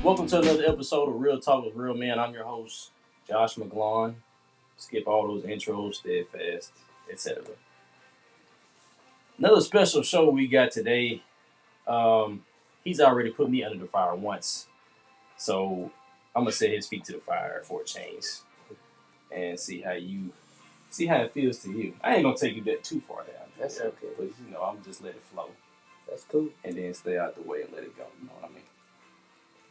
Welcome to another episode of Real Talk with Real Men. I'm your host, Josh McGlawn. Skip all those intros, Steadfast, etc. Another special show we got today. He's already put me under the fire once, so I'm gonna set his feet to the fire for a change and see how it feels to you. I ain't gonna take you that too far down. That's okay. But I'm just let it flow. That's cool. And then stay out the way and let it go. You know what I mean?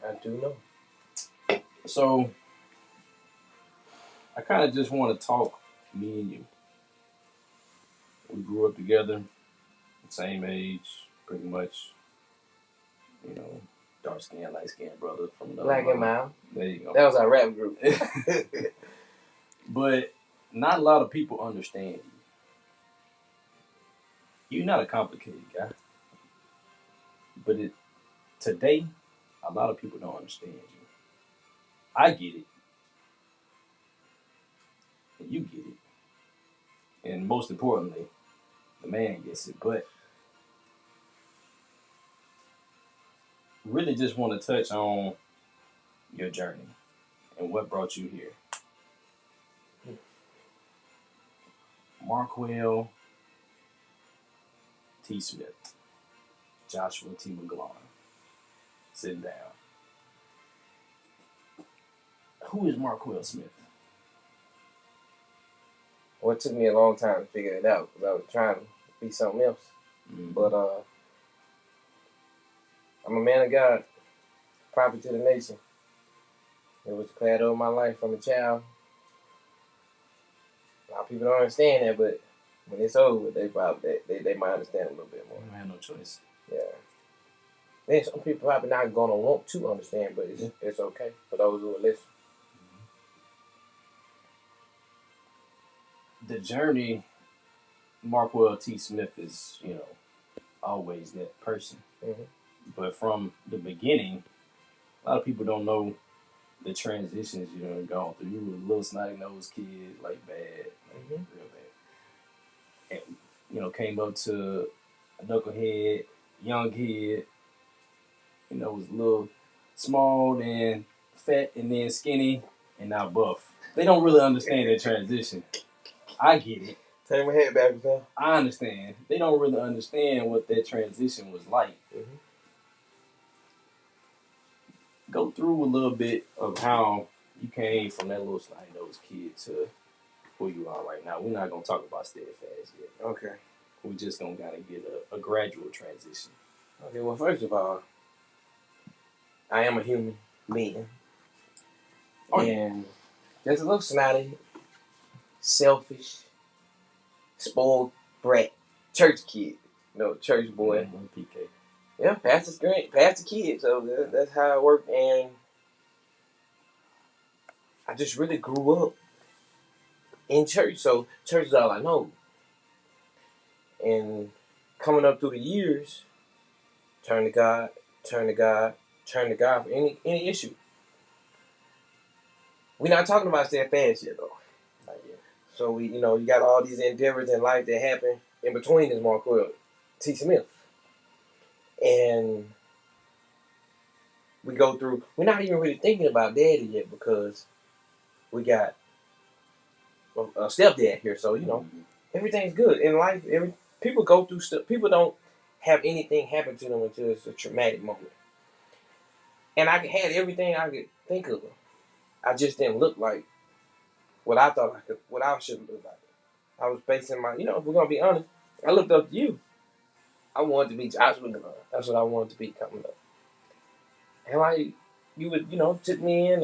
I do know. So I kind of just want to talk, me and you. We grew up together, same age, pretty much. Dark skin, light skin brother from another Black and mother. Mild. There you go. That was our rap group. But not a lot of people understand you. You're not a complicated guy. But today, a lot of people don't understand you. I get it. And you get it. And most importantly, the man gets it. But really just want to touch on your journey and what brought you here. Marquel T. Smith, Joshua T. McGlawn. Sit down. Who is Marquel Smith? Well, it took me a long time to figure it out because I was trying to be something else. Mm-hmm. But I'm a man of God, prophet to the nation. It was declared over my life from a child. A lot of people don't understand that, but when it's over, they might understand a little bit more. You don't have no choice. Yeah. Then some people probably not gonna want to understand, but it's okay for those who will listen. The journey, Marquel T. Smith is, always that person. Mm-hmm. But from the beginning, a lot of people don't know the transitions gone through. You were a little snotty nosed kid, like bad, real bad. And, came up to a knucklehead, young kid, was a little small, then fat, and then skinny, and now buff. They don't really understand that transition. I get it. Take my head back, man. I understand. They don't really understand what that transition was like. Mm-hmm. Go through a little bit of how you came from that little snotty-nosed kid to who you are right now. We're not going to talk about Steadfast yet. Okay. We're just going to kind of get a gradual transition. Okay, well, first of all, I am a human being. And just a little snotty, selfish, spoiled brat, church kid. Church boy. PK. Yeah, pastor's great. Pastor kid. So that's how it worked. And I just really grew up in church. So church is all I know. And coming up through the years, turn to God for any issue. We're not talking about Steadfast yet, though. Not yet. So you got all these endeavors in life that happen in between this Marquel T. Smith. And we go through, we're not even really thinking about daddy yet because we got a stepdad here. So, everything's good. In life, people go through stuff. People don't have anything happen to them until it's a traumatic moment. And I had everything I could think of. I just didn't look like what I should look like. I was basing if we're going to be honest, I looked up to you. I wanted to be Josh McGlawn. That's what I wanted to be coming up. And you would, took me in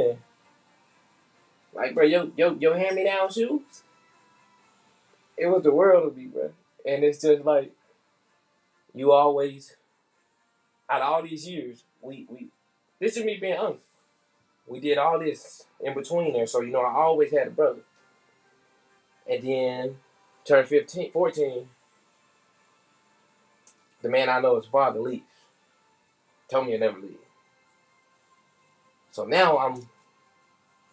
and bro, your hand-me-down shoes. It was the world to me, bro. And it's just like you always, out of all these years, we this is me being honest. We did all this in between there, so I always had a brother. And then turned 14. The man I know his father leaves. Told me he'll never leave. So now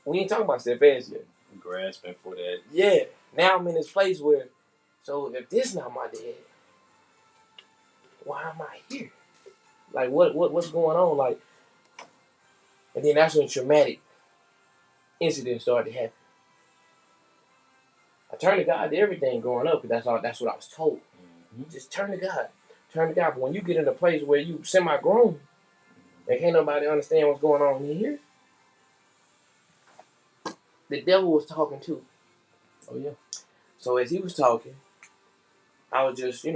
we ain't talking about Steadfast yet. I'm grasping for that. Yeah. Now I'm in this place where, so if this not my dad, why am I here? Like what's going on? Like And then that's when traumatic incidents started to happen. I turned to God to everything growing up, because that's what I was told. Mm-hmm. Just turn to God. Turn to God. But when you get in a place where you semi-grown, and can't nobody understand what's going on in here, the devil was talking too. Oh yeah. So as he was talking, I was just, like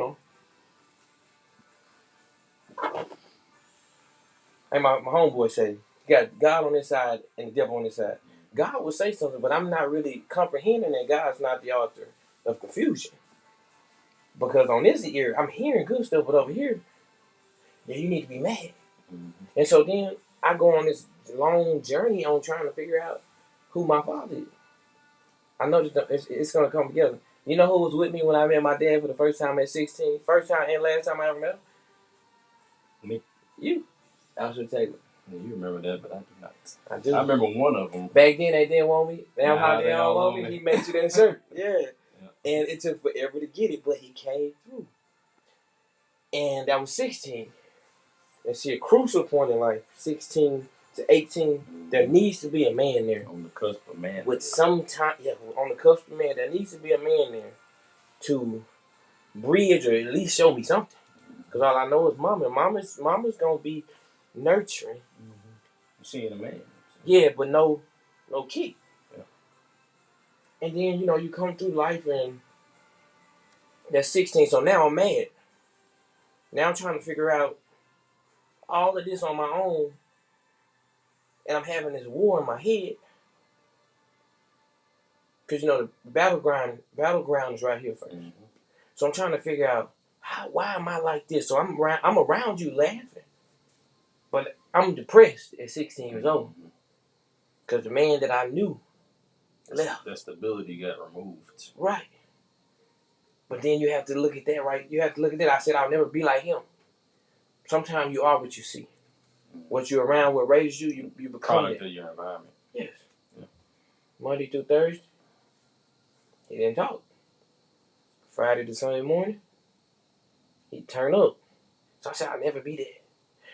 my homeboy said, you got God on this side and the devil on this side. God will say something, but I'm not really comprehending that God's not the author of confusion. Because on this ear, I'm hearing good stuff, but over here, yeah, you need to be mad. Mm-hmm. And so then I go on this long journey on trying to figure out who my father is. I know that it's going to come together. You know who was with me when I met my dad for the first time at 16? First time and last time I ever met him? Me. You. Alfred Taylor. Yeah, you remember that, but I do not. I do. I remember one of them. Back then, they didn't want me. Now Nah, how they don't want me, he made you that shirt. Yeah. And it took forever to get it, but he came through. And that was 16. And see, a crucial point in life, 16 to 18, there needs to be a man there. On the cusp of man. With some time, on the cusp of man, there needs to be a man there to bridge or at least show me something. Because all I know is mama. Mama's going to be nurturing. Mm-hmm. She ain't a man. Yeah, but no kid. Yeah. And then, you come through life and that's 16. So now I'm mad. Now I'm trying to figure out all of this on my own. And I'm having this war in my head. Because, the battleground is right here first. Mm-hmm. So I'm trying to figure out, why am I like this? So I'm around you laughing. But I'm depressed at 16 years old. Because the man that I knew left. That stability got removed. Right. But then you have to look at that, right? You have to look at that. I said I'll never be like him. Sometimes you are what you see. What you're around, what raised you, you become Product of your environment. Yes. Yeah. Monday through Thursday, he didn't talk. Friday to Sunday morning, he'd turn up. So I said I'll never be that.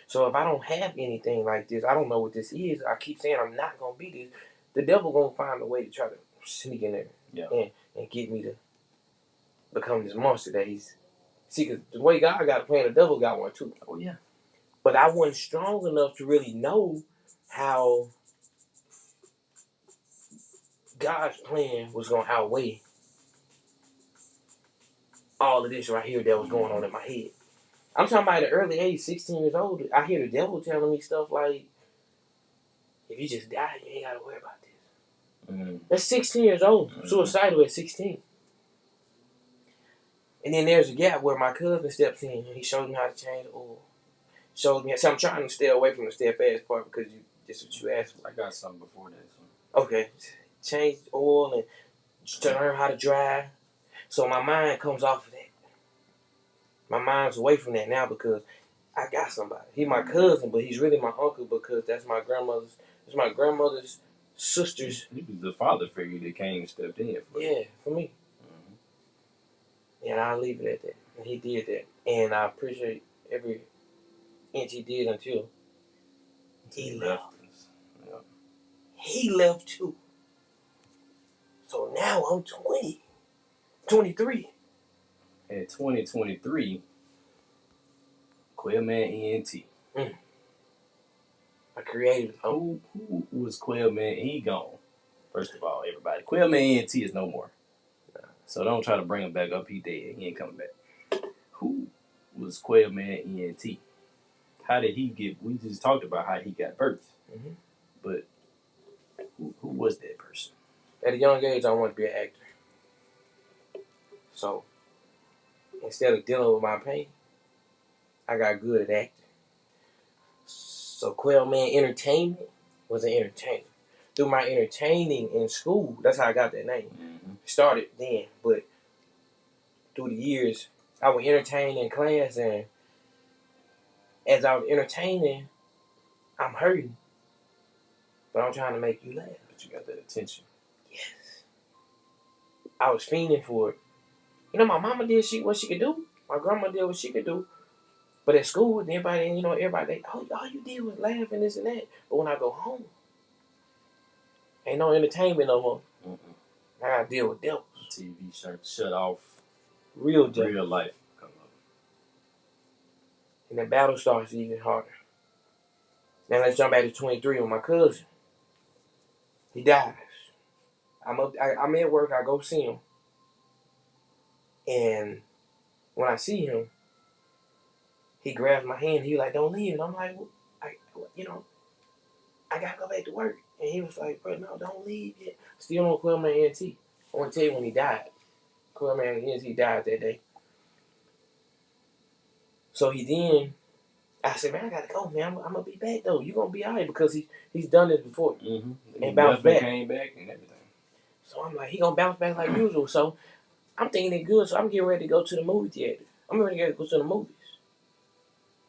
So if I don't have anything like this, I don't know what this is. I keep saying I'm not going to be this. The devil going to find a way to try to sneak in there and get me to become this monster that he's... See, because the way God got a plan, the devil got one too. Oh, yeah. But I wasn't strong enough to really know how God's plan was going to outweigh all of this right here that was going on in my head. I'm talking about at the early age, 16 years old, I hear the devil telling me stuff like, if you just die, you ain't got to worry about this. Mm. That's 16 years old. Suicidal at 16. And then there's a gap where my cousin steps in. He showed me how to change the oil. Showed me. So I'm trying to stay away from the Steadfast part because that's what you asked for. I got something before that. So. Okay. Change the oil and to learn how to drive. So my mind comes off of that. My mind's away from that now because I got somebody. He's my cousin, but he's really my uncle because that's my grandmother's sister's. He was the father figure that came and stepped in for you. Yeah, for me. Mm-hmm. And I'll leave it at that. And he did that. And I appreciate every inch he did until he left. Yeah. He left too. So now I'm 20. 23. At 2023, Quailman ENT. I created Who was Quailman? He gone. First of all, everybody. Quailman ENT is no more. So don't try to bring him back up. He dead. He ain't coming back. Who was Quailman ENT? How did he get... We just talked about how he got birthed. Mm-hmm. But who was that person? At a young age, I wanted to be an actor. So instead of dealing with my pain, I got good at acting. So Quailman Entertainment was an entertainer. Through my entertaining in school, that's how I got that name. Mm-hmm. Started then, but through the years, I would entertain in class, and as I was entertaining, I'm hurting. But I'm trying to make you laugh. But you got that attention. Yes. I was fiending for it. My mama did what she could do. My grandma did what she could do. But at school, everybody, everybody, all you did was laugh and this and that. But when I go home, ain't no entertainment no more. I gotta deal with devils. TV shut off. Real devils. Real life come up. And the battle starts even harder. Now let's jump back to 23 on my cousin. He dies. I'm at work. I go see him, and when I see him, he grabs my hand. He like, "Don't leave." And I'm like, I gotta go back to work. And he was like, "Bro, no, don't leave yet." Still on Quillman ENT. I want to tell you when he died. Quillman ENT died that day. So I said, "Man, I gotta go, man. I'm gonna be back though. You gonna be alright because he's done this before and bounced back, came back and everything." So I'm like, he gonna bounce back like usual. So I'm thinking it good. So I'm getting ready to go to the movie theater. I'm ready to go to the movies,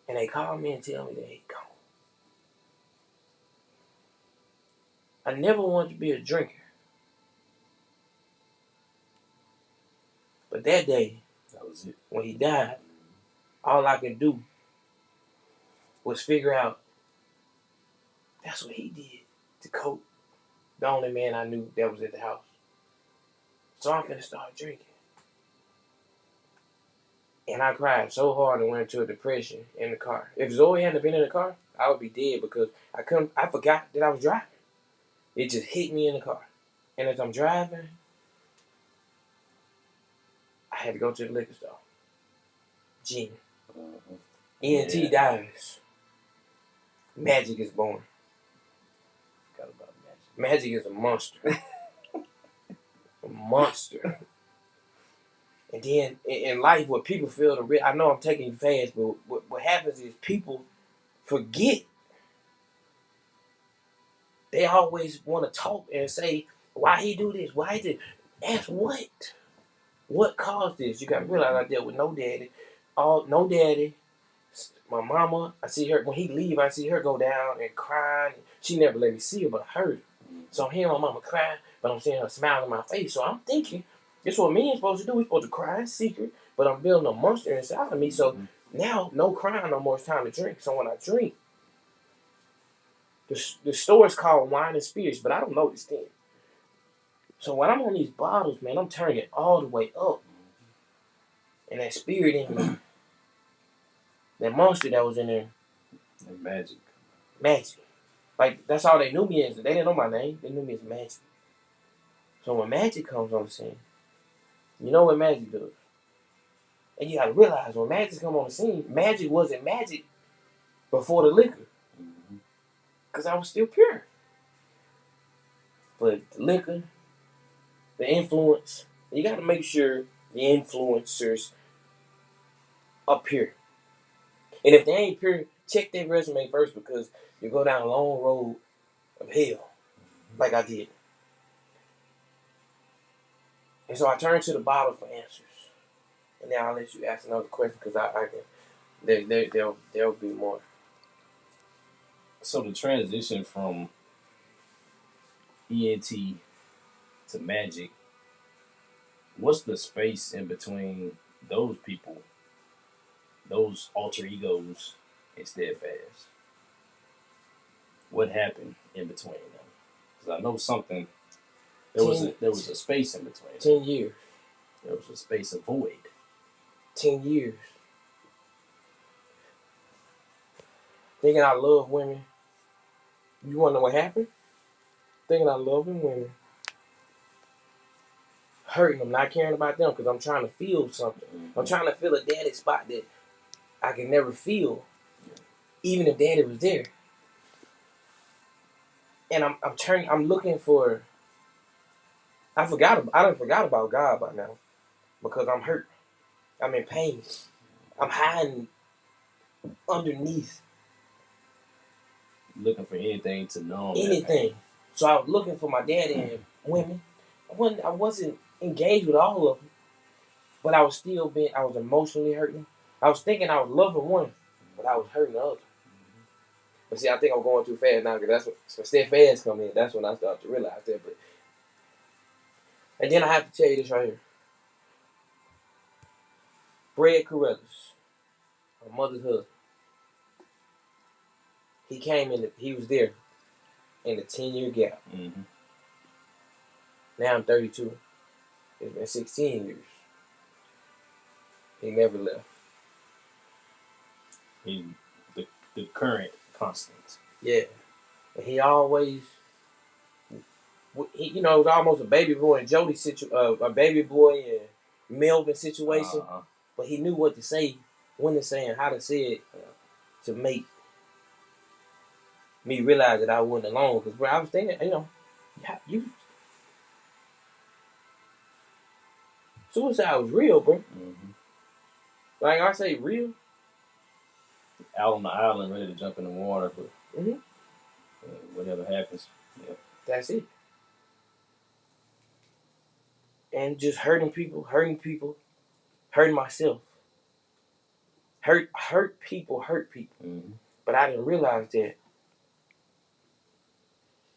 and they call me and tell me that he gone. I never wanted to be a drinker, but that day, that was it. When he died, all I could do was figure out that's what he did to cope. The only man I knew that was at the house. So I'm gonna start drinking. And I cried so hard and went into a depression in the car. If Zoe hadn't been in the car, I would be dead because I forgot that I was driving. It just hit me in the car. And as I'm driving, I had to go to the liquor store. Gin. ENT dies. Magic is born. Forgot about Magic. Magic is a monster. A monster. And then in life, what people feel I know I'm taking you fast, but what happens is people forget. They always want to talk and say, why he do this? Why he did? Ask what? What caused this? You got to realize I dealt with no daddy. No daddy. My mama, I see her, when he leave, I see her go down and cry. She never let me see her, but I heard her. So I'm hearing my mama cry, but I'm seeing her smile in my face. So I'm thinking, this is what men are supposed to do. We're supposed to cry in secret, but I'm building a monster inside of me. So now, no crying no more. It's time to drink. So when I drink, the store is called Wine and Spirits, but I don't know this thing. So when I'm on these bottles, man, I'm turning it all the way up. And that spirit in me, that monster that was in there. That magic. Magic. Like, that's all they knew me as. They didn't know my name. They knew me as Magic. So when Magic comes on the scene, you know what Magic does. And you gotta realize, when Magic come on the scene, Magic wasn't Magic before the liquor. Because I was still pure. But the liquor, the influence, you gotta make sure the influencers are pure. And if they ain't pure, check their resume first, because you go down a long road of hell, like I did. And so I turned to the bottle for answers. And now I'll let you ask another question, because there'll be more. So the transition from ENT to Magic, what's the space in between those people, those alter egos, and Steadfast? What happened in between them? Because I know something. There was a space in between. 10 years. There was a space of void. 10 years. Thinking I love women. You want to know what happened? Thinking I love women. Hurting them, not caring about them, because I'm trying to feel something. I'm trying to feel a daddy spot that I can never feel, even if daddy was there. And I'm looking for. I done forgot about God by now, because I'm hurt. I'm in pain. I'm hiding underneath. Looking for anything to numb. Anything. So I was looking for my daddy and women. I wasn't engaged with all of them, but I was emotionally hurting. I was thinking I was loving one, but I was hurting the other. But see, I think I'm going too fast now, because that's when Steadfast come in. That's when I start to realize that. And then I have to tell you this right here. Bread Corellis. my mother's husband. He was there in the 10-year gap. Mm-hmm. Now I'm 32. It's been 16 years. He never left. He's the current constant. Yeah. And he always, it was almost a baby boy and Jody a baby boy and Melvin situation. But he knew what to say, when to say, and how to say it to make me realize that I wasn't alone. Because I was thinking, suicide was real, bro. Mm-hmm. Like I say, real. Out on the island, ready to jump in the water, but whatever happens, That's it. And just hurting people, hurting myself. Hurt people. Mm-hmm. But I didn't realize that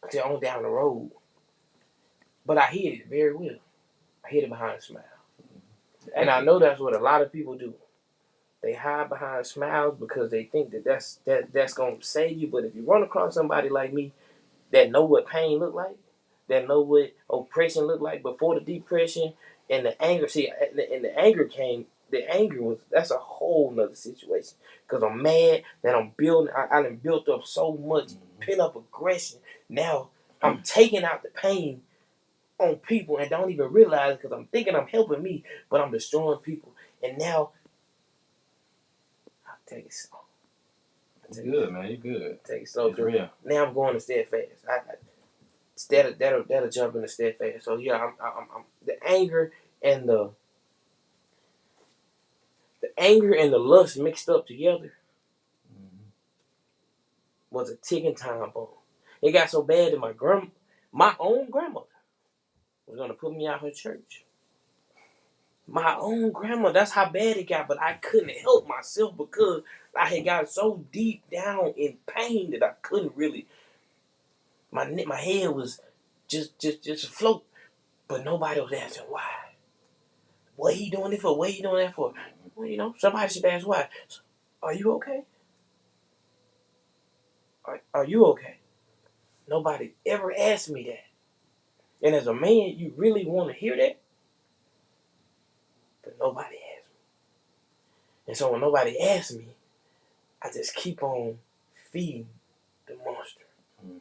until on down the road. But I hid it very well. I hid it behind a smile. And I know that's what a lot of people do. They hide behind smiles because they think that's going to save you. But if you run across somebody like me that know what pain look like, that know what oppression looked like before the depression and the anger. See, and the anger came. The anger that's a whole nother situation. Because I'm mad that I'm building. I done built up so much pent up aggression. Now I'm taking out the pain on people and don't even realize it because I'm thinking I'm helping me, but I'm destroying people. And now I'll take it slow. Good, man. You good. Take it slow. It's real. Now I'm going to Steadfast. That'll jump into Steadfast. So yeah, I'm the anger and the lust mixed up together was a ticking time bomb. It got so bad that my own grandmother was gonna put me out her church. My own grandma, that's how bad it got, but I couldn't help myself because I had got so deep down in pain that I couldn't really. My head was just afloat, but nobody was asking why. What he doing it for? What he doing that for? Well, somebody should ask why. Are you okay? Are you okay? Nobody ever asked me that. And as a man, you really want to hear that? But nobody asked me. And so when nobody asked me, I just keep on feeding the monster. Mm-hmm.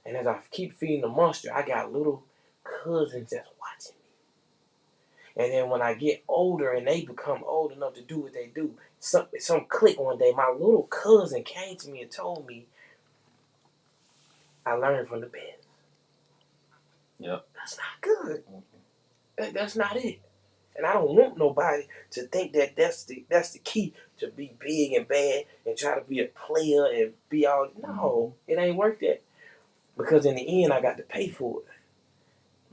And as I keep feeding the monster, I got little cousins that's watching me. And then when I get older and they become old enough to do what they do, some click one day, my little cousin came to me and told me, I learned from the best. Yep. That's not good. Mm-hmm. That's not it. And I don't want nobody to think that that's the key to be big and bad and try to be a player and be all. No, it ain't worth that. Because in the end, I got to pay for it.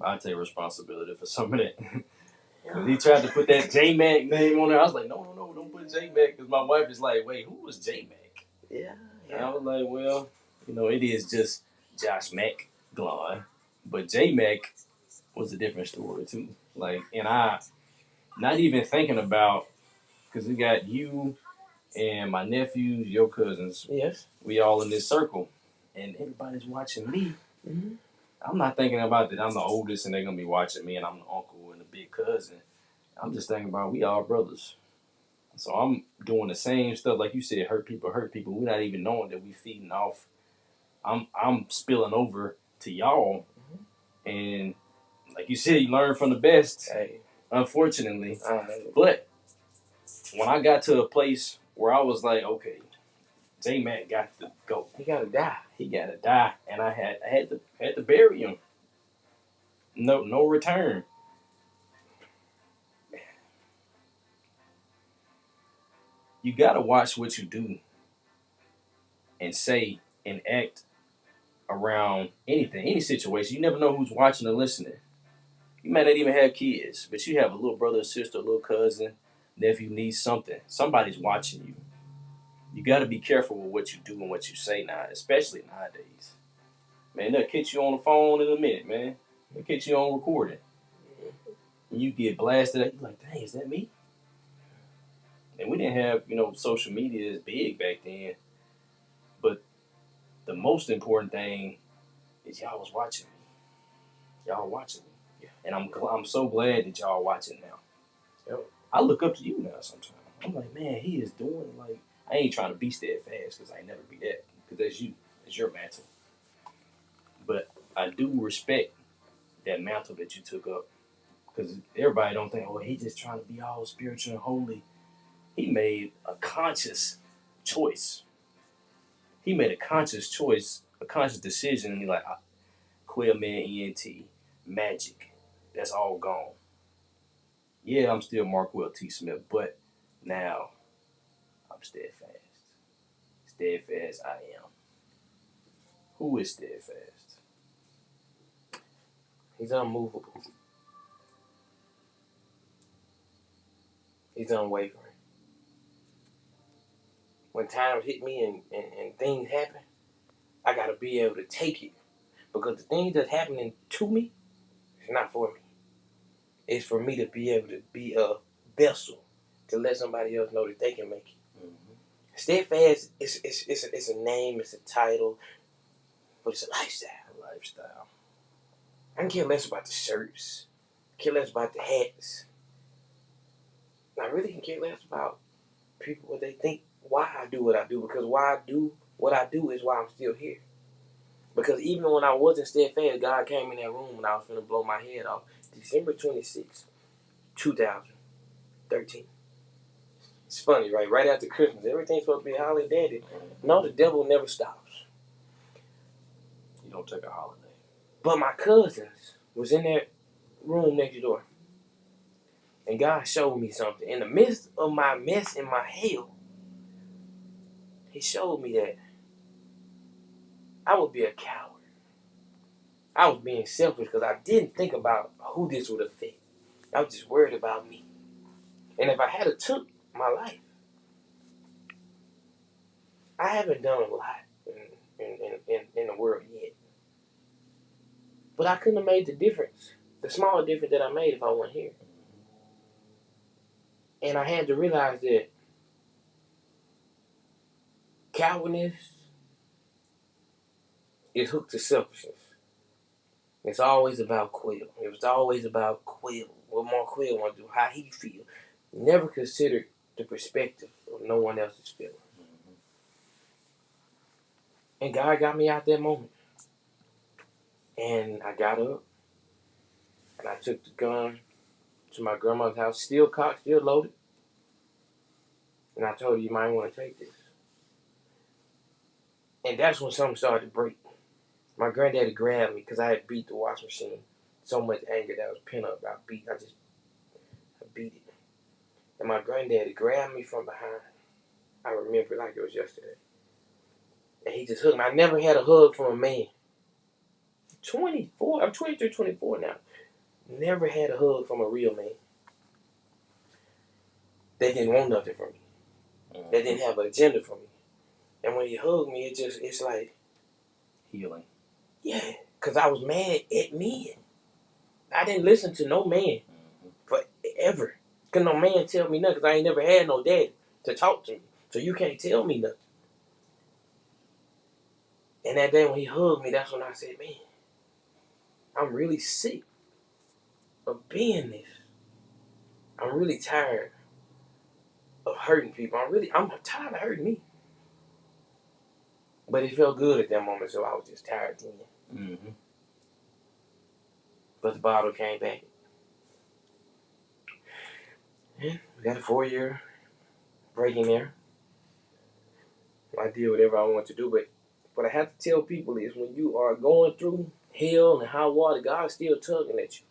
I take responsibility for some of that. Because he tried to put that J-Mac name on there. I was like, no, don't put J-Mac. Because my wife is like, wait, who was J-Mac? Yeah. And I was like, well, it is just Josh McGlon. But J-Mac was a different story, too. Like, and I, not even thinking about, because we got you and my nephews, your cousins. Yes. We all in this circle. And everybody's watching me. Mm-hmm. I'm not thinking about that I'm the oldest and they're going to be watching me and I'm the uncle and the big cousin. I'm just thinking about we all brothers. So I'm doing the same stuff. Like you said, hurt people. We're not even knowing that we feeding off. I'm spilling over to y'all. Mm-hmm. And like you said, you learn from the best, unfortunately. But when I got to a place where I was like, okay, J-Mac got to go. He got to die. And I had to bury him. No return. You gotta watch what you do and say and act around anything, any situation. You never know who's watching or listening. You might not even have kids, but you have a little brother, sister, a little cousin, nephew, niece, something. Somebody's watching you. You gotta be careful with what you do and what you say now, especially nowadays. Man, they'll catch you on the phone in a minute, man. They'll catch you on recording. And you get blasted. You're like, dang, is that me? And we didn't have, social media as big back then. But the most important thing is y'all was watching me. Y'all watching me. Yeah. And I'm so glad that y'all watching now. Yep. I look up to you now sometimes. I'm like, man, he is doing like, I ain't trying to be Steadfast because I ain't never be that. Because that's you. It's your mantle. But I do respect that mantle that you took up. Because everybody don't think, oh, he just trying to be all spiritual and holy. He made a conscious choice. He made a conscious choice, a conscious decision, and he like, Quail Man ENT, Magic, that's all gone. Yeah, I'm still Marquel Smith, but now I'm Steadfast. Steadfast iAM. Who is Steadfast? He's unmovable. He's unwavering. When times hit me and things happen, I gotta be able to take it. Because the things that's happening to me, it's not for me. It's for me to be able to be a vessel to let somebody else know that they can make it. Mm-hmm. Steadfast it's a name, it's a title, but it's a lifestyle. A lifestyle. I can care less about the shirts, care less about the hats. I really can care less about people what they think, why I do what I do, because why I do what I do is why I'm still here. Because even when I wasn't Steadfast, God came in that room when I was finna blow my head off. December 26, 2013. It's funny, right? Right after Christmas, everything's supposed to be holly dandy. No, the devil never stops. You don't take a holiday. But my cousins was in that room next door. And God showed me something. In the midst of my mess and my hell, He showed me that I would be a coward. I was being selfish because I didn't think about who this would affect. I was just worried about me. And if I had took my life, I haven't done a lot in the world yet. But I couldn't have made the difference, the small difference that I made if I wasn't here. And I had to realize that cowardness is hooked to selfishness. It's always about Quill. It was always about Quill. What Marquel want to do, how he feel. Never considered the perspective of no one else's feeling. And God got me out that moment. And I got up. And I took the gun to my grandmother's house. Still cocked, still loaded. And I told her, you might want to take this. And that's when something started to break. My granddaddy grabbed me because I had beat the washing machine. So much anger that was pent up. I beat it. And my granddaddy grabbed me from behind. I remember it like it was yesterday. And he just hugged me. I never had a hug from a man. 24. I'm 23, 24 now. Never had a hug from a real man. They didn't want nothing from me. They didn't have an agenda for me. And when he hugged me, it's like healing. Yeah, because I was mad at men. I didn't listen to no man forever. Because no man tell me nothing because I ain't never had no daddy to talk to me. So you can't tell me nothing. And that day when he hugged me, that's when I said, man, I'm really sick of being this. I'm really tired of hurting people. I'm tired of hurting me. But it felt good at that moment, so I was just tired then. Mm-hmm. But the bottle came back. Yeah, we got a 4-year break in there. I did whatever I wanted to do, but what I have to tell people is when you are going through hell and high water, God's still tugging at you.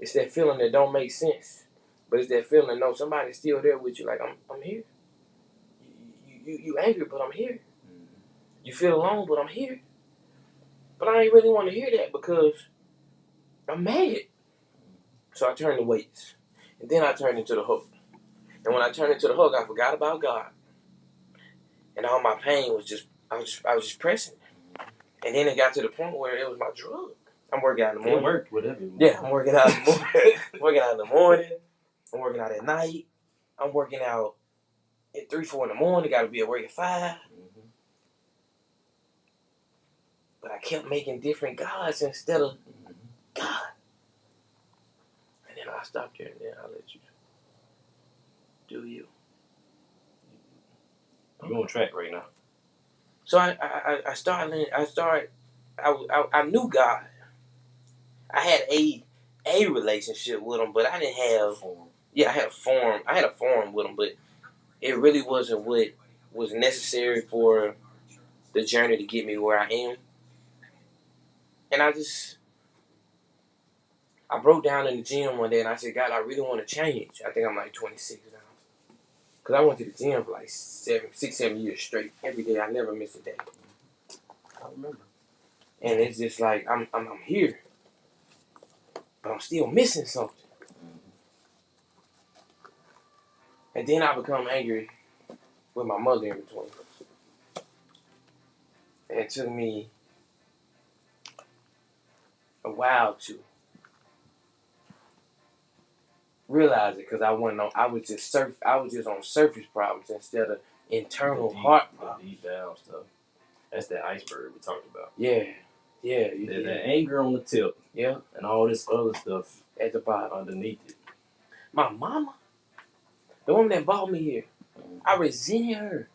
It's that feeling that don't make sense, but it's that feeling that no, somebody's still there with you. Like I'm here. You angry, but I'm here. You feel alone, but I'm here. But I ain't really want to hear that because I'm mad. So I turned to weights, and then I turned into the hug. And when I turned into the hug, I forgot about God, and all my pain was just I was just pressing. And then it got to the point where it was my drug. I'm working out in the morning. It worked, whatever. Yeah, I'm working out in the morning. Working out in the morning. I'm working out at night. I'm working out at 3, 4 in the morning. Got to be at work at 5. But I kept making different gods instead of God. And then I stopped there and then I'll let you do you. You're on track right now. So I knew God. I had a relationship with him, but I didn't have. Yeah, I had a form with him, but it really wasn't what was necessary for the journey to get me where I am. And I broke down in the gym one day and I said, God, I really want to change. I think I'm like 26 now. Because I went to the gym for like 6, 7 years straight. Every day, I never missed a day. I remember. And it's just like, I'm here, but I'm still missing something. And then I become angry with my mother in between. And it took me a while to realize it because I was just on surface problems instead of internal heart problems. The deep down stuff. That's that iceberg we talked about. Yeah. There's that anger on the tip. Yeah. And all this other stuff at the bottom underneath it. My mama, the woman that brought me here, I resented her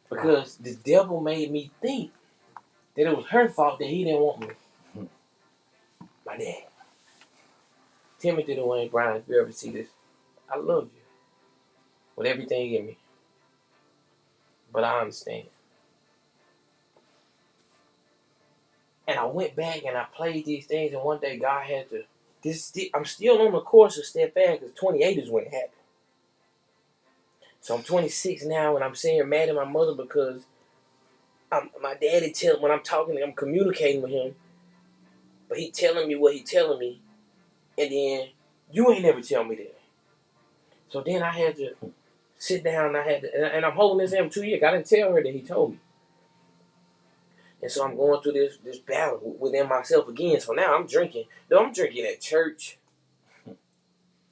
because the devil made me think that it was her fault that he didn't want me. My dad. Timothy Dwayne Brown, if you ever see this, I love you with everything in me. But I understand. And I went back and I played these things, and one day God had to. I'm still on the course of Steadfast because 28 is when it happened. So I'm 26 now, and I'm saying mad at my mother because my daddy when I'm talking, I'm communicating with him, but he telling me what he telling me, and then you ain't never tell me that. So then I had to sit down. And I'm holding this in for 2 years. I didn't tell her that he told me. And so I'm going through this battle within myself again. So now I'm drinking. Though I'm drinking at church.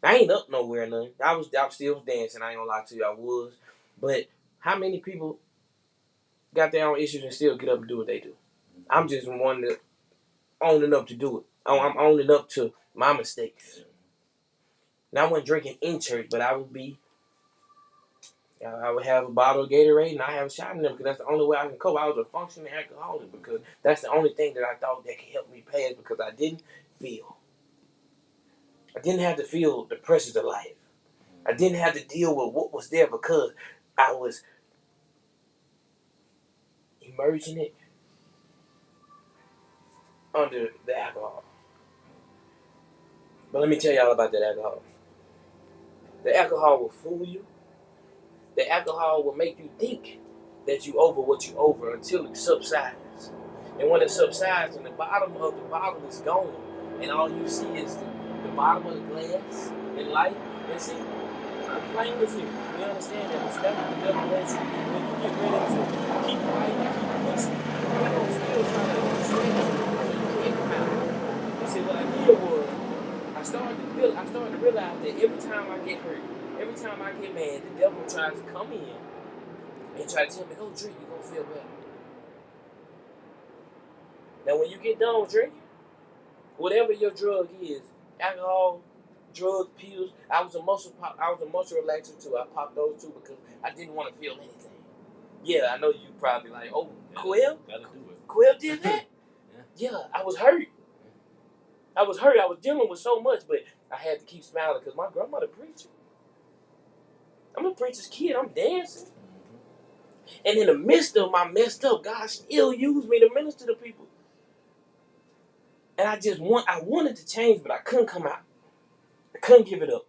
I ain't up nowhere none. I was still dancing. I ain't gonna lie to you, I was. But how many people got their own issues and still get up and do what they do? I'm just one that owning up to do it. I'm owning up to my mistakes. And I wasn't drinking in church, but I would have a bottle of Gatorade and I have a shot in them because that's the only way I can cope. I was a functioning alcoholic because that's the only thing that I thought that could help me pass because I didn't have to feel the pressures of life. I didn't have to deal with what was there because I was immersing it under the alcohol. But let me tell y'all about that alcohol. The alcohol will fool you. The alcohol will make you think that you over what you over until it subsides. And when it subsides and the bottom of the bottle is gone and all you see is the bottom of the glass in life, and see, I'm playing with you. You understand that? It's never the devil wants you. When you get ready to keep fighting and keep pushing, you're going to still try to stretch you so you can't come out. And see, what I did was, I started to realize that every time I get hurt, every time I get mad, the devil tries to come in and try to tell me, go drink, you're going to feel better. Now, when you get done drinking, whatever your drug is, alcohol, drugs, pills, I was a muscle relaxer too. I popped those too because I didn't want to feel anything. Yeah, I know you probably like, oh, Quill did that? Yeah, I was hurt. I was dealing with so much, but I had to keep smiling because my grandmother preacher. I'm a preacher's kid. I'm dancing. And in the midst of my messed up, God still used me to minister to people. And I wanted to change, but I couldn't come out. I couldn't give it up.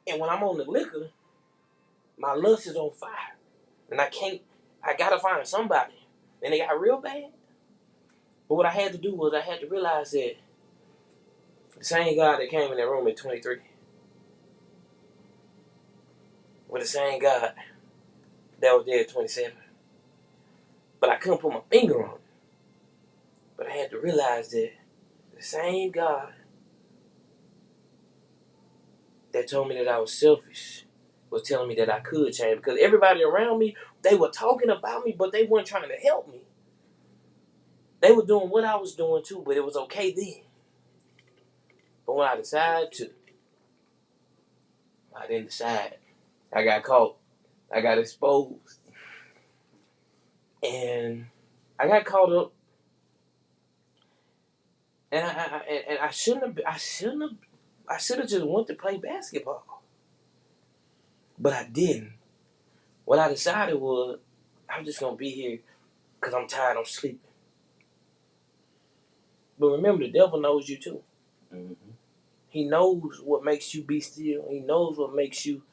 And when I'm on the liquor, my lust is on fire. And I gotta find somebody. And it got real bad. But what I had to do was I had to realize that the same God that came in that room at 23 was the same God that was there at 27. But I couldn't put my finger on it. But I had to realize that the same God that told me that I was selfish was telling me that I could change, because everybody around me, they were talking about me, but they weren't trying to help me. They were doing what I was doing too, but it was okay then. But when I decided to, I didn't decide. I got caught. I got exposed. And I got caught up. And I shouldn't have. I should have just went to play basketball. But I didn't. What I decided was, I'm just gonna be here because I'm tired. I'm sleeping. But remember, the devil knows you too. Mm-hmm. He knows what makes you be still. He knows what makes you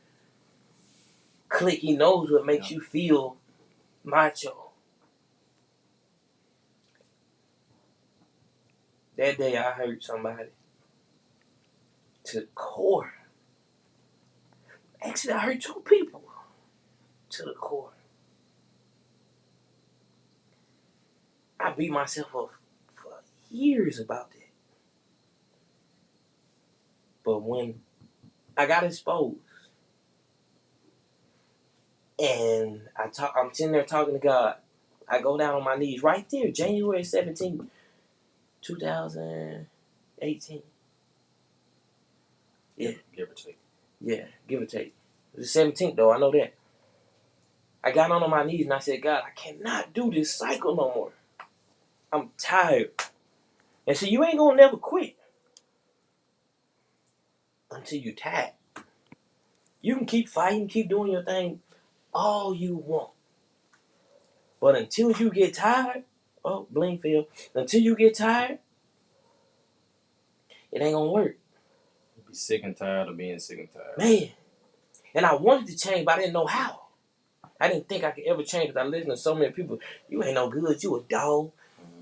click. He knows what makes you feel macho. That day I hurt somebody to the core. Actually, I hurt 2 people to the core. I beat myself up for years about that. But when I got exposed and I'm sitting there talking to God, I go down on my knees right there, January 17th, 2018. Yeah. Give or take. Yeah, give or take. It was the 17th though, I know that. I got on my knees and I said, God, I cannot do this cycle no more. I'm tired. And so you ain't gonna never quit until you tired. You can keep fighting, keep doing your thing all you want. But until you get tired, oh, Blinkfield, until you get tired, it ain't gonna work. You'll be sick and tired of being sick and tired. Man. And I wanted to change, but I didn't know how. I didn't think I could ever change because I listened to so many people. You ain't no good. You a dog.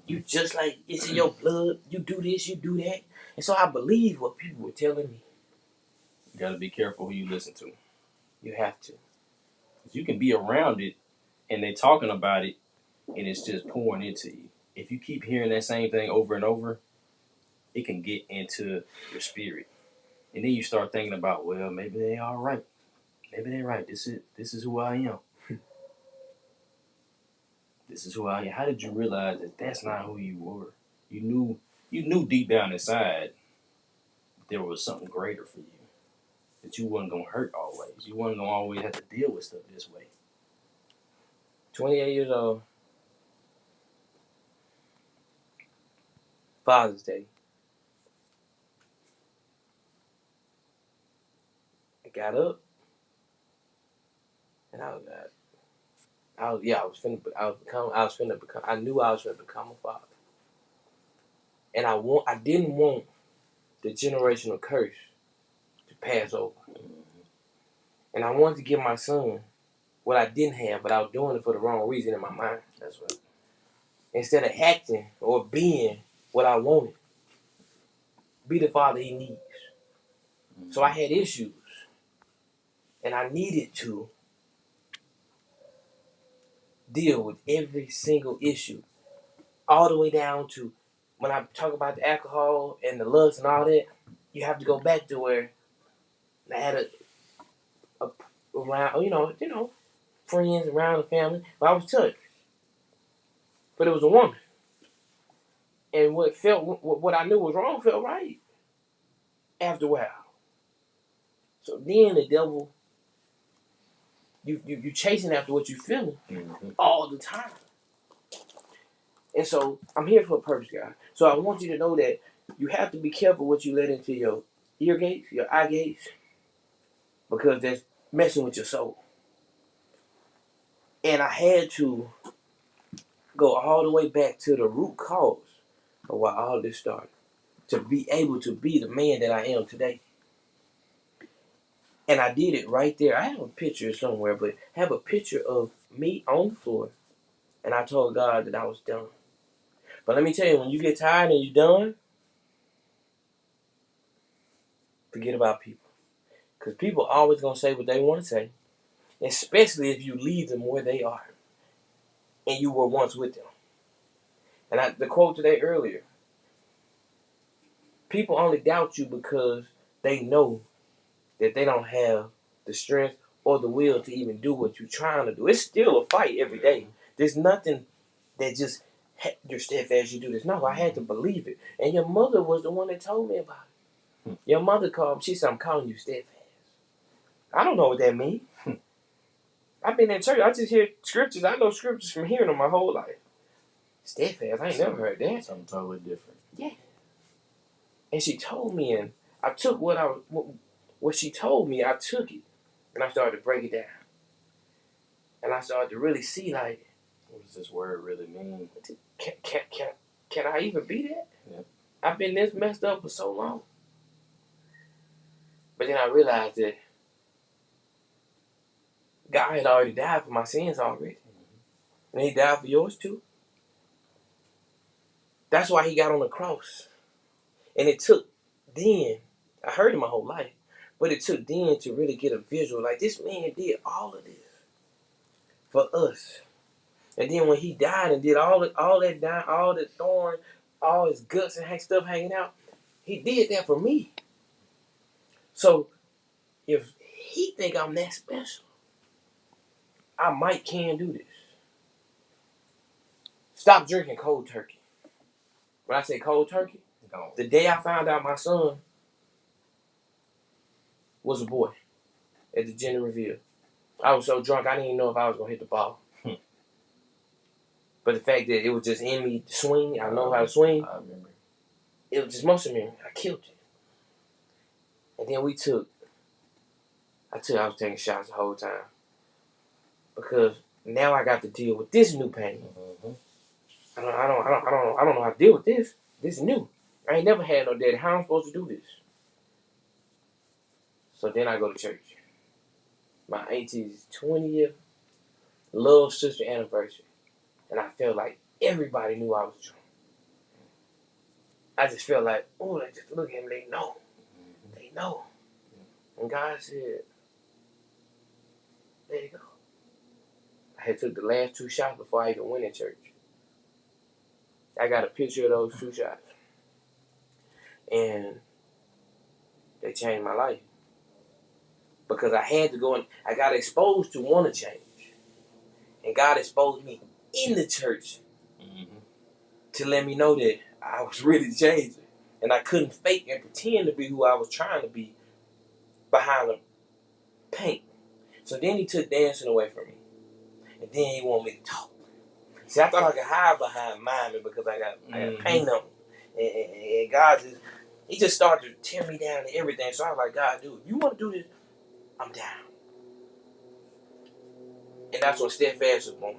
You just like, it's in your blood. You do this, you do that. And so I believed what people were telling me. You got to be careful who you listen to. You have to. You can be around it and they're talking about it and it's just pouring into you. If you keep hearing that same thing over and over, it can get into your spirit. And then you start thinking about, well, maybe they all right. Maybe they're right. This is who I am. This is who I am. How did you realize that that's not who you were? You knew deep down inside there was something greater for you. That you wasn't gonna hurt always. You wasn't gonna always have to deal with stuff this way. 28 years old. Father's Day. I got up. And I knew I was finna become a father. And I didn't want the generational curse to pass over. And I wanted to give my son what I didn't have, but I was doing it for the wrong reason in my mind. That's right. Instead of acting or being what I wanted, be the father he needs. Mm-hmm. So I had issues. And I needed to deal with every single issue. All the way down to when I talk about the alcohol and the lust and all that, you have to go back to where I had around, friends around the family, but I was touched. But it was a woman. And what I knew was wrong felt right after a while. So then the devil, you chasing after what you feeling all the time. And so I'm here for a purpose, guys. So I want you to know that you have to be careful what you let into your ear gates, your eye gates, because that's messing with your soul. And I had to go all the way back to the root cause of why all this started, to be able to be the man that I am today. And I did it right there. I have a picture somewhere, but I have a picture of me on the floor. And I told God that I was done. But let me tell you, when you get tired and you're done, forget about people. Because people are always going to say what they want to say. Especially if you leave them where they are. And you were once with them. And the quote today earlier. People only doubt you because they know that they don't have the strength or the will to even do what you're trying to do. It's still a fight every day. There's nothing that just you're steadfast, you do this. No, I had to believe it. And your mother was the one that told me about it. Your mother called me. She said, I'm calling you steadfast. I don't know what that means. I've been in church. I just hear scriptures. I know scriptures from hearing them my whole life. Steadfast. I ain't never heard that. Something totally different. Yeah. And she told me, and I took what she told me. I took it, and I started to break it down. And I started to really see, like, what does this word really mean? Can I even be that? Yeah. I've been this messed up for so long. But then I realized that God had already died for my sins already. And he died for yours too. That's why he got on the cross. And it took then, I heard it my whole life, but it took then to really get a visual. Like, this man did all of this for us. And then when he died and did all that dying, all the thorn, all his guts and stuff hanging out, he did that for me. So if he think I'm that special, I can do this. Stop drinking cold turkey. When I say cold turkey, the day I found out my son was a boy at the gender reveal, I was so drunk I didn't even know if I was going to hit the ball. But the fact that it was just in me to swing, I know how to swing. I remember. It was just muscle memory. I killed it. And then I was taking shots the whole time. Because now I got to deal with this new pain. Mm-hmm. I don't know how to deal with this. This is new. I ain't never had no daddy. How am I supposed to do this? So then I go to church. My auntie's 20th love sister anniversary. And I felt like everybody knew I was drunk. I just felt like, oh, they just look at me, they know. They know. And God said, let it go. I had took the last 2 shots before I even went in church. I got a picture of those 2 shots. And they changed my life. Because I had to go and I got exposed to want to change. And God exposed me in the church to let me know that I was really changing. And I couldn't fake and pretend to be who I was trying to be behind the paint. So then he took dancing away from me. And then he wanted me to talk. See, I thought I could hide behind miming because I got paint on me. And God just started to tear me down and everything. So I was like, God, dude, you want to do this? I'm down. And that's when Steadfast was born.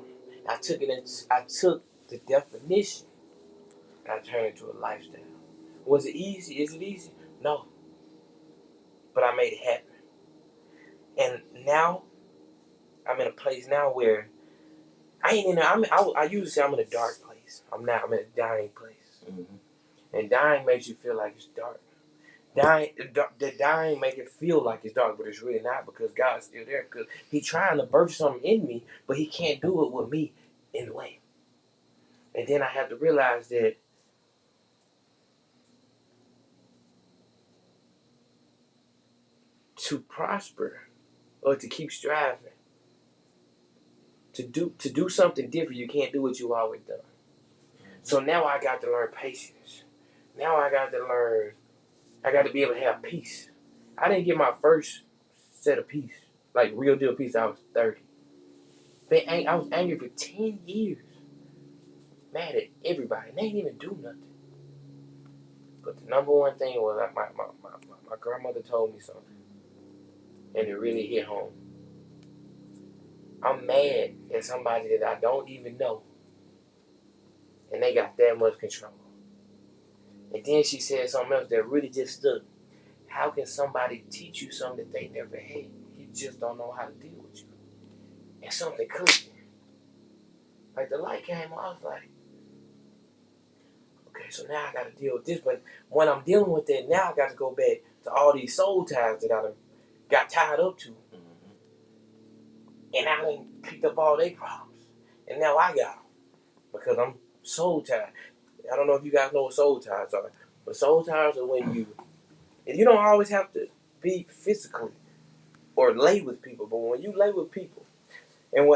I took the definition and I turned it into a lifestyle. Was it easy? Is it easy? No. But I made it happen. And now I'm in a place now where I usually say I'm in a dark place. I'm in a dying place. Mm-hmm. And dying makes you feel like it's dark. The dying make it feel like it's dark, but it's really not because God's still there. Because He's trying to birth something in me, but He can't do it with me in the way. And then I have to realize that to prosper or to keep striving, to do something different, you can't do what you always done. So now I got to learn patience. Now I got to be able to have peace. I didn't get my first set of peace, like real deal peace, I was 30. I was angry for 10 years. Mad at everybody. They didn't even do nothing. But the number one thing was like my grandmother told me something. And it really hit home. I'm mad at somebody that I don't even know. And they got that much control. And then she said something else that really just stuck. How can somebody teach you something that they never had? You just don't know how to deal with you. And something clicked. Like the light came on, I was like, okay, so now I got to deal with this. But when I'm dealing with that, now I got to go back to all these soul ties that I done got tied up to. Mm-hmm. And I done picked up all their problems. And now I got them. Because I'm soul tied. I don't know if you guys know what soul ties are. But soul ties are when you don't always have to be physically or lay with people, but when you lay with people, and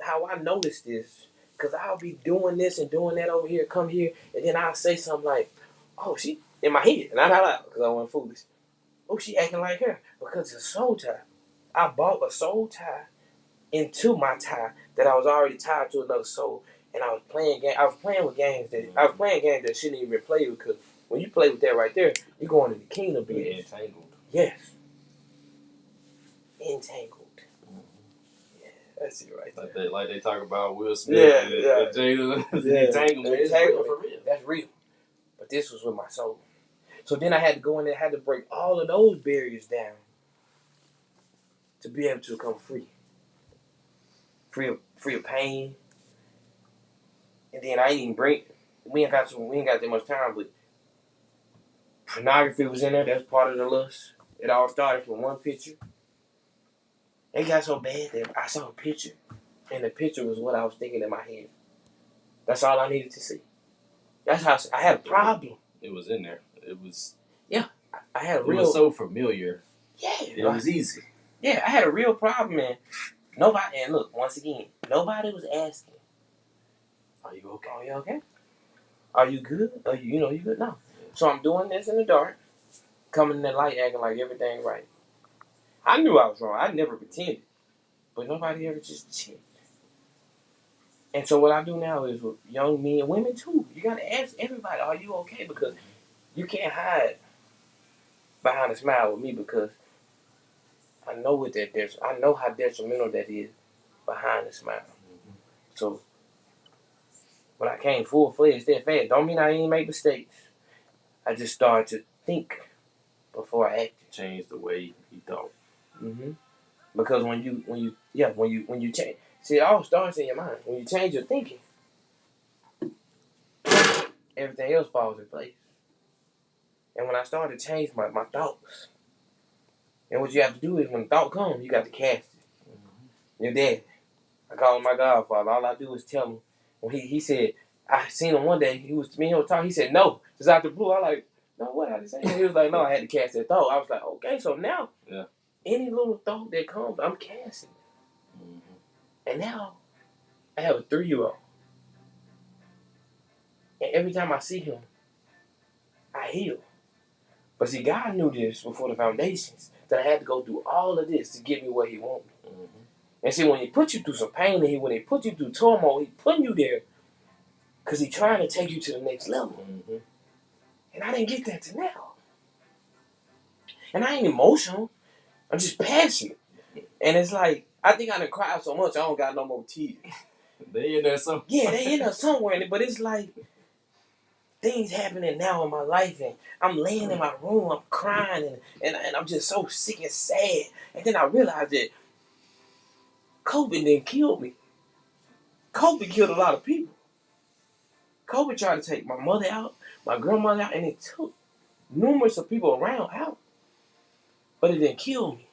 how I notice this, because I'll be doing this and doing that over here, come here, and then I'll say something like, "Oh, she," in my head, not out loud, because I wasn't foolish. "Oh, she acting like her," because it's a soul tie. I bought a soul tie into my tie that I was already tied to another soul, and I was playing game. I was playing with games that I was playing games that shouldn't even play with, because when you play with that right there, you're going into the kingdom being entangled. Yes, entangled. That's it right there. Like they talk about Will Smith and Jada. Entanglement. It's real for real. That's real. But this was with my soul. So then I had to go in there, had to break all of those barriers down to be able to become free. Free of pain. And then I ain't even we ain't got that much time, but pornography was in there. That's part of the lust. It all started from one picture. It got so bad that I saw a picture, and the picture was what I was thinking in my head. That's all I needed to see. That's how I had a problem. It was in there. It was. Yeah, I had a real. It was so familiar. Yeah, it was easy. Yeah, I had a real problem, man. Nobody, and look, once again, nobody was asking, "Are you okay? Are you okay? Are you good? Are you good?" No. So I'm doing this in the dark, coming in the light, acting like everything right. I knew I was wrong. I never pretended, but nobody ever just checked. And so what I do now is with young men and women too. You gotta ask everybody, "Are you okay?" Because you can't hide behind a smile with me, because I know I know how detrimental that is behind the smile. Mm-hmm. So when I came full-fledged, steadfast, don't mean I ain't make mistakes. I just started to think before I acted. Change the way you thought. Mm-hmm. Because when you change, see, it all starts in your mind. When you change your thinking, everything else falls in place. And when I started to change my thoughts, and what you have to do is when the thought comes, you got to cast it. Mm-hmm. Your dad, I call him my godfather. All I do is tell him. When he said, I seen him one day, he was talking. He said, "No," just out the blue. I like, "No, what?" I say. He was like, "No, I had to cast that thought." I was like, "Okay, so now, any little thought that comes, I'm casting it." Mm-hmm. And now, I have a 3-year-old, and every time I see him, I heal. But see, God knew this before the foundations, that I had to go through all of this to get me where He wants me. Mm-hmm. And see, when He put you through some pain, and when He put you through turmoil, He putting you there because He's trying to take you to the next level. Mm-hmm. And I didn't get that to now. And I ain't emotional. I'm just passionate. And it's like, I think I done cried so much, I don't got no more tears. They in there somewhere. Yeah, they in there somewhere. But it's like, things happening now in my life, and I'm laying in my room, I'm crying, and I'm just so sick and sad. And then I realized that COVID didn't kill me. COVID killed a lot of people. COVID tried to take my mother out, my grandmother out, and it took numerous of people around out. But it didn't kill me.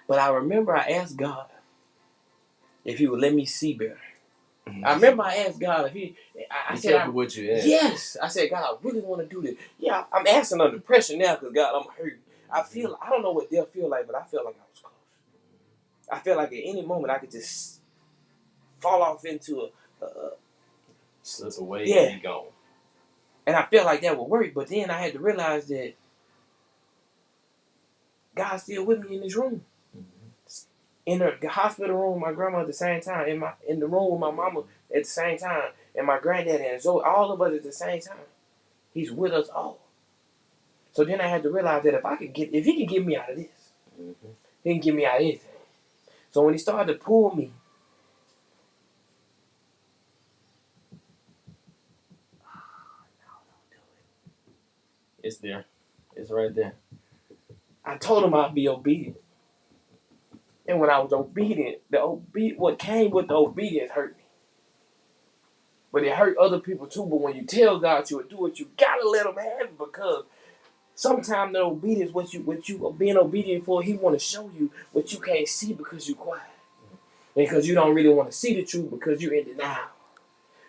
But I remember I asked God if He would let me see better. Mm-hmm. I remember I asked God if I said, what you asked. Yes. I said, "God, I really want to do this." Yeah, I'm asking under pressure now because, God, I'm hurt. I don't know what they'll feel like, but I feel like I was close. I feel like at any moment I could just fall off into a slip away and be gone. And I felt like that would work, but then I had to realize that God's still with me in this room. Mm-hmm. In the hospital room, my grandma at the same time, in the room with my mama at the same time, and my granddaddy and Zoe, all of us at the same time. He's with us all. So then I had to realize that if He can get me out of this, mm-hmm, He can get me out of anything. So when He started to pull me, it's there. It's right there. I told Him I'd be obedient. And when I was obedient, what came with the obedience hurt me. But it hurt other people too. But when you tell God you would do it, you gotta let Him have it, because sometimes the obedience, what you are being obedient for, He want to show you what you can't see because you quiet, because you don't really want to see the truth because you're in denial.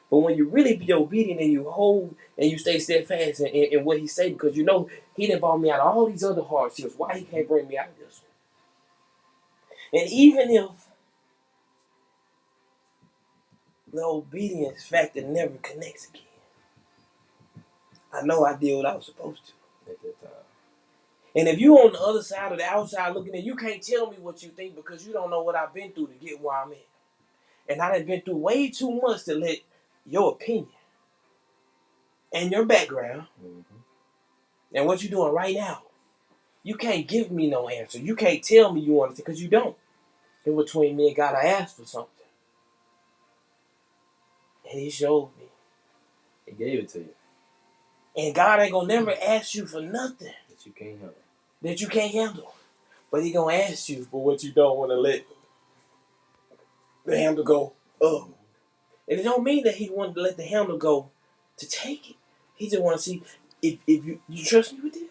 But when you really be obedient and you hold and you stay steadfast in what he say, because you know he done brought me out of all these other hardships, why he can't bring me out of this one? And even if the obedience factor never connects again, I know I did what I was supposed to at that time. And if you on the other side of the outside looking in, you can't tell me what you think because you don't know what I've been through to get where I'm at. And I done been through way too much to let your opinion and your background and what you're doing right now, you can't give me no answer. You can't tell me you understand because you don't. In between me and God, I asked for something. And he showed me. He gave it to you. And God ain't gonna never ask you for nothing That you can't handle. that you can't handle. But he gonna ask you for what you don't want to let the handle go up. And it don't mean that he wanted to let the handle go to take it. He just want to see if you trust me with this.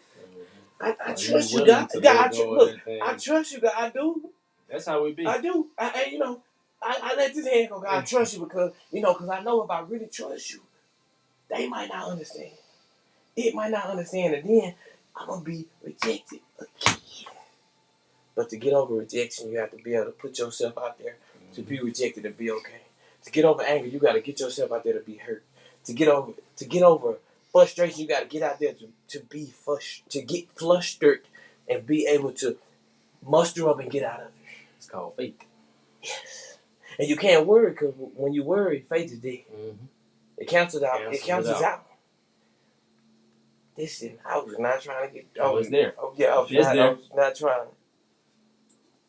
I trust you, God. I trust you, God. I do. That's how we be. I do. I let this hand go, God. I trust you because I know if I really trust you, they might not understand. It might not understand, and then I'm gonna be rejected again. But to get over rejection, you have to be able to put yourself out there to be rejected and be okay. To get over anger, you got to get yourself out there to be hurt. To get over frustration, you got to get out there to get flustered and be able to muster up and get out of it. It's called faith. Yes. And you can't worry because when you worry, faith is dead. It cancels out. It cancels out. Listen, I was not trying to get. I was there. Oh yeah, I was not trying.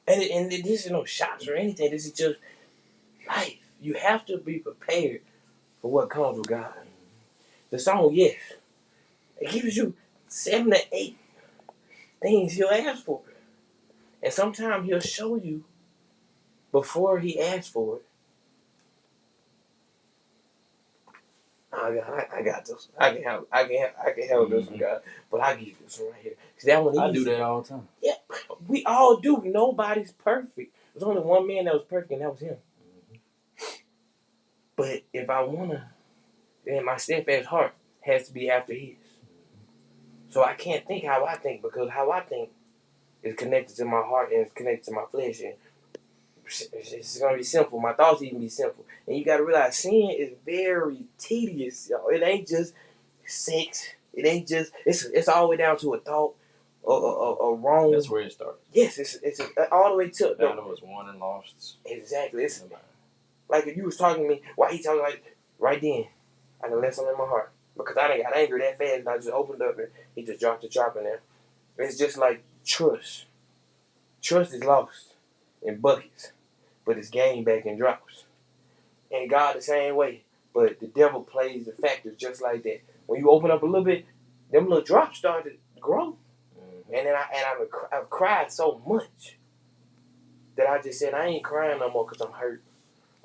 And this is no shots or anything. This is just life. You have to be prepared for what comes with God. The song, yes, it gives you 7 to 8 things he'll ask for. And sometimes he'll show you before he asks for it. I got this. I can handle this one, God. But I give you this one right here. See, that one easy. I do that all the time. Yeah, we all do. Nobody's perfect. There's only one man that was perfect, and that was him. But if I wanna, then my steadfast heart has to be after his. So I can't think how I think because how I think is connected to my heart and it's connected to my flesh. And it's going to be simple. My thoughts even be simple. And you got to realize sin is very tedious, y'all. It ain't just sex. It ain't just, it's all the way down to a thought or wrong. That's where it starts. Yes, it's all the way to. Down was won and lost. Exactly. It's like if you was talking to me, why he talking like right then, I done let something in my heart. Because I didn't got angry that fast and I just opened up and he just dropped the chop in there. It's just like trust. Trust is lost in buckets, but it's gained back in drops. And God the same way. But the devil plays the factors just like that. When you open up a little bit, them little drops start to grow. And then I've cried so much that I just said I ain't crying no more because I'm hurt.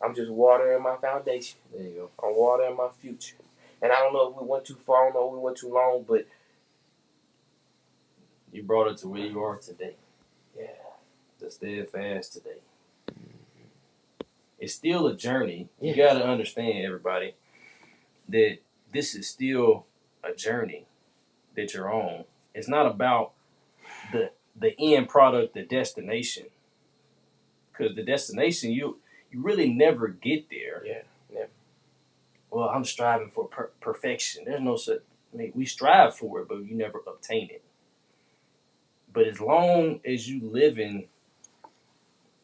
I'm just watering my foundation. There you go. I'm watering my future. And I don't know if we went too far, I don't know if we went too long, but you brought it to where you are today. Yeah. The steadfast today. It's still a journey. You got to understand, everybody, that this is still a journey that you're on. It's not about the end product, the destination. Because the destination, you really never get there. Yeah, never. Well, I'm striving for perfection. There's no such. I mean, we strive for it, but you never obtain it. But as long as you live in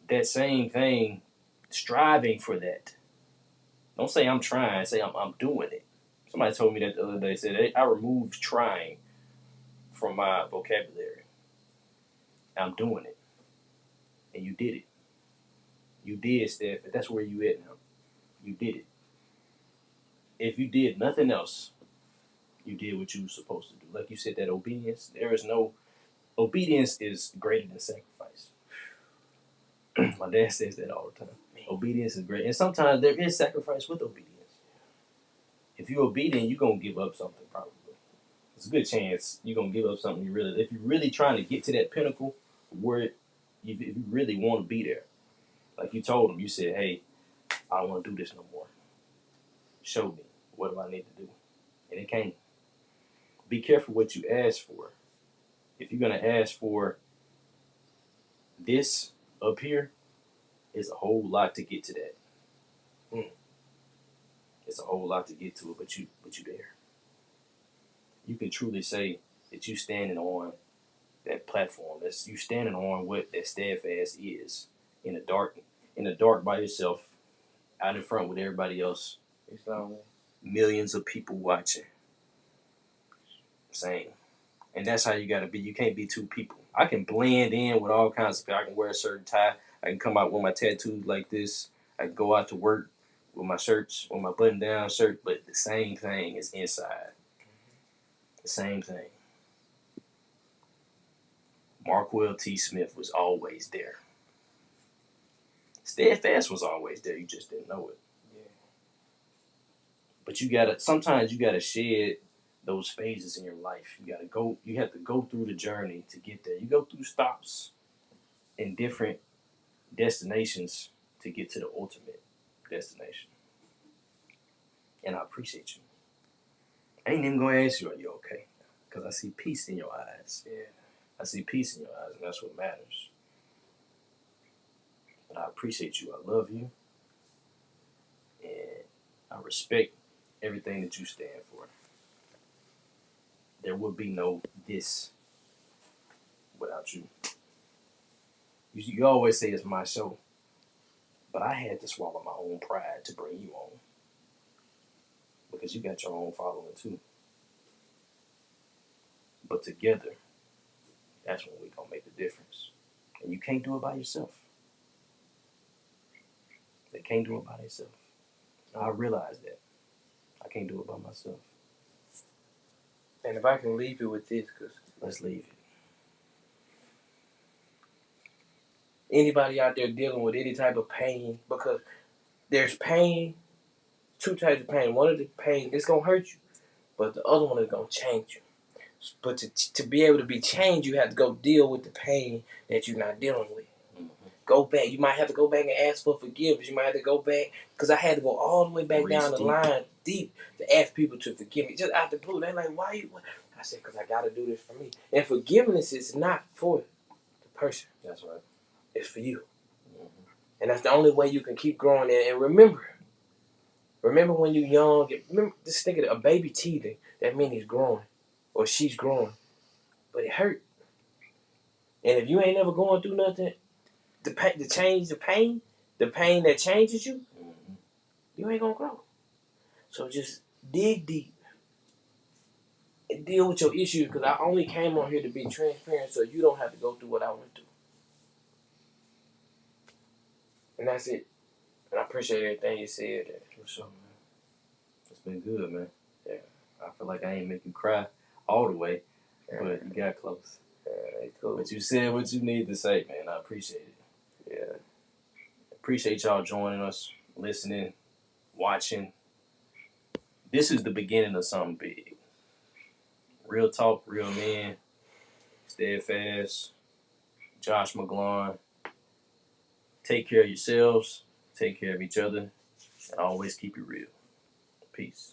that same thing, striving for that. Don't say I'm trying. Say I'm doing it. Somebody told me that the other day. Said I removed trying from my vocabulary. I'm doing it, and you did it. You did, Steph. That's where you at now. You did it. If you did nothing else, you did what you were supposed to do. Like you said, that obedience. Obedience is greater than sacrifice. My dad says that all the time. Obedience is great. And sometimes there is sacrifice with obedience. If you're obedient, you're going to give up something probably. It's a good chance you're going to give up something if you're really trying to get to that pinnacle where if you really want to be there. Like you told him, you said, hey, I don't want to do this no more. show me. What do I need to do? And it came. Be careful what you ask for. If you're gonna ask for this up here, it's a whole lot to get to that. It's a whole lot to get to it, but you there. You can truly say that you standing on that platform. That's you standing on what that steadfast is in the dark by yourself, out in front with everybody else. It's lonely. Millions of people watching. Same. And that's how you gotta be. You can't be two people. I can blend in with all kinds of people. I can wear a certain tie. I can come out with my tattoos like this. I can go out to work with my shirts, with my button down shirt, but the same thing is inside. The same thing. Marquel Smith was always there. Steadfast was always there. You just didn't know it. Yeah. But sometimes you gotta shed those phases in your life. You have to go through the journey to get there. You go through stops in different destinations to get to the ultimate destination. And I appreciate you. I ain't even gonna ask you, are you okay? Because I see peace in your eyes. Yeah. I see peace in your eyes, and that's what matters. But I appreciate you. I love you. And I respect everything that you stand for. There would be no this without you. You always say it's my show, but I had to swallow my own pride to bring you on. Because you got your own following too. But together, that's when we gonna make the difference. And you can't do it by yourself. They can't do it by themselves. I realize that. I can't do it by myself. And if I can leave you with this, because Let's leave it. anybody out there dealing with any type of pain, because there's pain, two types of pain. One of the pain, it's going to hurt you, but the other one is going to change you. But to be able to be changed, you have to go deal with the pain that you're not dealing with. Mm-hmm. Go back. You might have to go back and ask for forgiveness. You might have to go back, because I had to go all the way back down the line deep to ask people to forgive me. Just out the blue. They're like, why you? I said, because I got to do this for me. And forgiveness is not for the person. That's right. It's for you. Mm-hmm. And that's the only way you can keep growing. And remember when you're young, just think of a baby teething. That means he's growing or she's growing. But it hurt. And if you ain't never going through nothing, the pain that changes you, Mm-hmm. you ain't going to grow. So just dig deep and deal with your issues, because I only came on here to be transparent so you don't have to go through what I went through. And that's it. And I appreciate everything you said. For sure, man. It's been good, man. Yeah. I feel like I ain't make you cry all the way, but you got close. Yeah, cool. But you said what you need to say, man. I appreciate it. Yeah. Appreciate y'all joining us, listening, watching. This is the beginning of something big. Real talk, real men. Steadfast. Josh McGlone. Take care of yourselves. Take care of each other. And always keep it real. Peace.